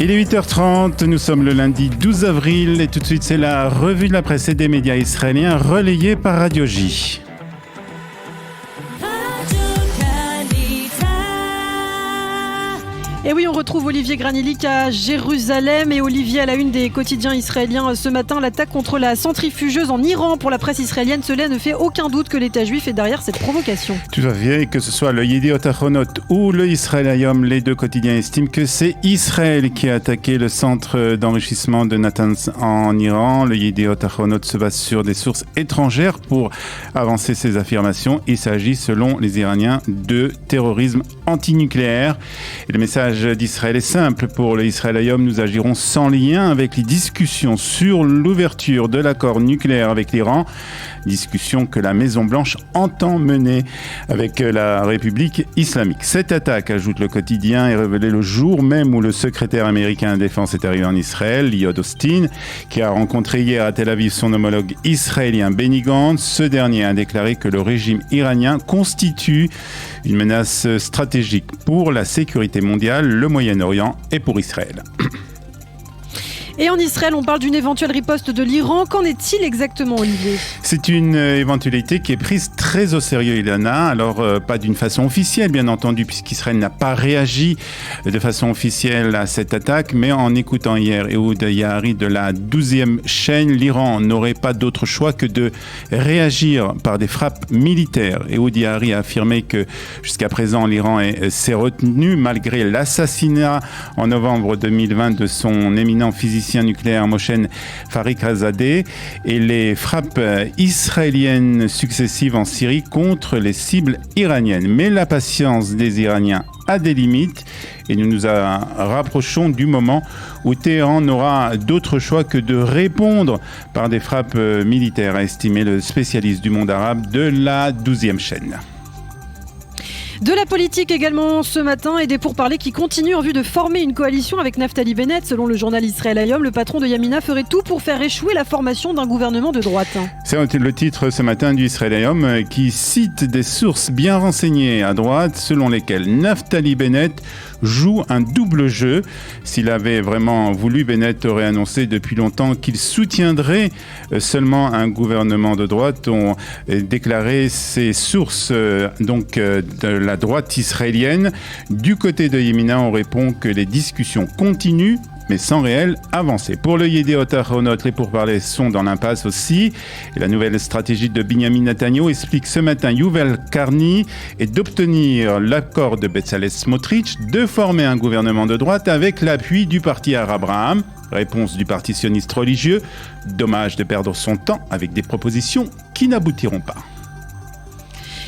Il est 8h30, nous sommes le lundi 12 avril et tout de suite c'est la revue de la presse et des médias israéliens relayée par Radio J. Et oui, on retrouve Olivier Granilic à Jérusalem. Et Olivier, à la une des quotidiens israéliens ce matin, l'attaque contre la centrifugeuse en Iran pour la presse israélienne. Cela ne fait aucun doute que l'État juif est derrière cette provocation. Tout à fait, que ce soit le Yediot Ahronot ou le Israël Hayom, les deux quotidiens estiment que c'est Israël qui a attaqué le centre d'enrichissement de Natanz en Iran. Le Yediot Ahronot se base sur des sources étrangères pour avancer ses affirmations. Il s'agit, selon les Iraniens, de terrorisme antinucléaire. Et le message d'Israël est simple. Pour le Israël Hayom, nous agirons sans lien avec les discussions sur l'ouverture de l'accord nucléaire avec l'Iran. Discussion que la Maison-Blanche entend mener avec la République islamique. Cette attaque, ajoute le quotidien, est révélée le jour même où le secrétaire américain de la Défense est arrivé en Israël, Lloyd Austin, qui a rencontré hier à Tel Aviv son homologue israélien Benny Gantz. Ce dernier a déclaré que le régime iranien constitue une menace stratégique pour la sécurité mondiale, le Moyen-Orient et pour Israël. Et en Israël, on parle d'une éventuelle riposte de l'Iran. Qu'en est-il exactement, Olivier ? C'est une éventualité qui est prise très au sérieux, Ilana. Alors, pas d'une façon officielle, bien entendu, puisqu'Israël n'a pas réagi de façon officielle à cette attaque. Mais en écoutant hier Ehud Yahari de la 12e chaîne, l'Iran n'aurait pas d'autre choix que de réagir par des frappes militaires. Ehud Yahari a affirmé que jusqu'à présent, l'Iran s'est retenu malgré l'assassinat en novembre 2020 de son éminent physicien nucléaire Mohsen Fakhrizadeh et les frappes israéliennes successives en Syrie contre les cibles iraniennes. Mais la patience des Iraniens a des limites et nous nous rapprochons du moment où Téhéran n'aura d'autre choix que de répondre par des frappes militaires, a estimé le spécialiste du monde arabe de la 12e chaîne. De la politique également ce matin et des pourparlers qui continuent en vue de former une coalition avec Naftali Bennett. Selon le journal Israël Hayom, le patron de Yamina ferait tout pour faire échouer la formation d'un gouvernement de droite. C'est le titre ce matin du Israël Hayom qui cite des sources bien renseignées à droite selon lesquelles Naftali Bennett joue un double jeu. S'il avait vraiment voulu, Bennett aurait annoncé depuis longtemps qu'il soutiendrait seulement un gouvernement de droite, ont déclaré ces sources de la droite israélienne. Du côté de Yamina, on répond que les discussions continuent, mais sans réelle avancée. Pour le Yediot Ahronot, les pourparlers sont dans l'impasse aussi. Et la nouvelle stratégie de Binyamin Netanyahu explique ce matin Yuval Karni est d'obtenir l'accord de Bezalel Smotrich de former un gouvernement de droite avec l'appui du parti Har Abraham. Réponse du parti sioniste religieux. Dommage de perdre son temps avec des propositions qui n'aboutiront pas.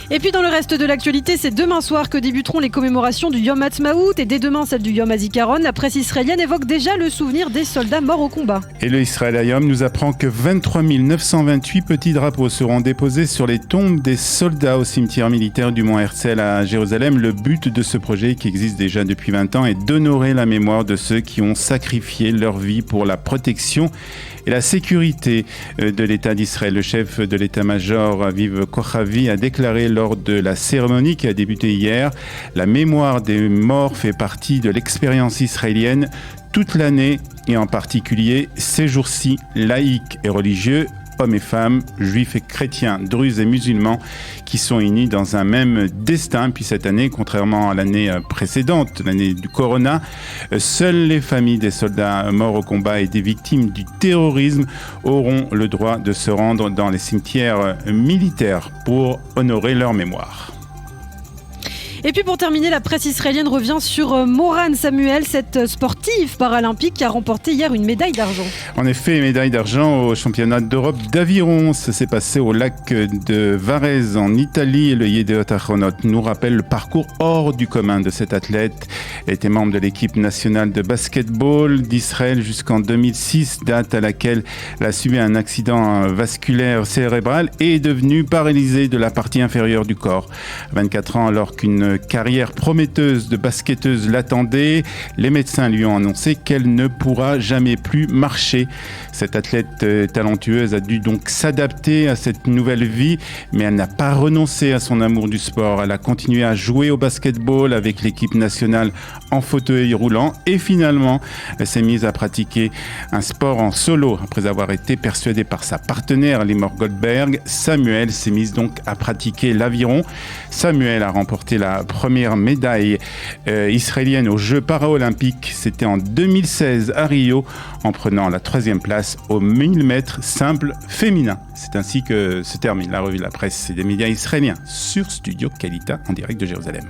Et puis dans le reste de l'actualité, c'est demain soir que débuteront les commémorations du Yom Ha'atzmaout et dès demain celle du Yom HaZikaron. La presse israélienne évoque déjà le souvenir des soldats morts au combat. Et le Israël Hayom nous apprend que 23 928 petits drapeaux seront déposés sur les tombes des soldats au cimetière militaire du Mont Herzl à Jérusalem. Le but de ce projet, qui existe déjà depuis 20 ans, est d'honorer la mémoire de ceux qui ont sacrifié leur vie pour la protection et la sécurité de l'État d'Israël. Le chef de l'état-major, Aviv Kochavi, a déclaré lors de la cérémonie qui a débuté hier, la mémoire des morts fait partie de l'expérience israélienne toute l'année et en particulier ces jours-ci laïcs et religieux, hommes et femmes, juifs et chrétiens, druzes et musulmans qui sont unis dans un même destin. Puis cette année, contrairement à l'année précédente, l'année du Corona, seules les familles des soldats morts au combat et des victimes du terrorisme auront le droit de se rendre dans les cimetières militaires pour honorer leur mémoire. Et puis pour terminer, la presse israélienne revient sur Moran Samuel, cette sportive paralympique qui a remporté hier une médaille d'argent. En effet, médaille d'argent au championnat d'Europe d'aviron. Ça s'est passé au lac de Varese en Italie. Le Yediot Ahronot nous rappelle le parcours hors du commun de cet athlète. Elle était membre de l'équipe nationale de basketball d'Israël jusqu'en 2006, date à laquelle elle a subi un accident vasculaire cérébral et est devenue paralysée de la partie inférieure du corps. À 24 ans, alors qu'une Une carrière prometteuse de basketteuse l'attendait. Les médecins lui ont annoncé qu'elle ne pourra jamais plus marcher. Cette athlète talentueuse a dû donc s'adapter à cette nouvelle vie, mais elle n'a pas renoncé à son amour du sport. Elle a continué à jouer au basketball avec l'équipe nationale en fauteuil roulant et finalement, elle s'est mise à pratiquer un sport en solo. Après avoir été persuadée par sa partenaire, Limor Goldberg, Samuel s'est mise donc à pratiquer l'aviron. Samuel a remporté la première médaille israélienne aux Jeux paralympiques. C'était en 2016 à Rio, en prenant la 3e place au 1000 mètres simple féminin. C'est ainsi que se termine la revue de la presse et des médias israéliens sur Studio Kalita en direct de Jérusalem.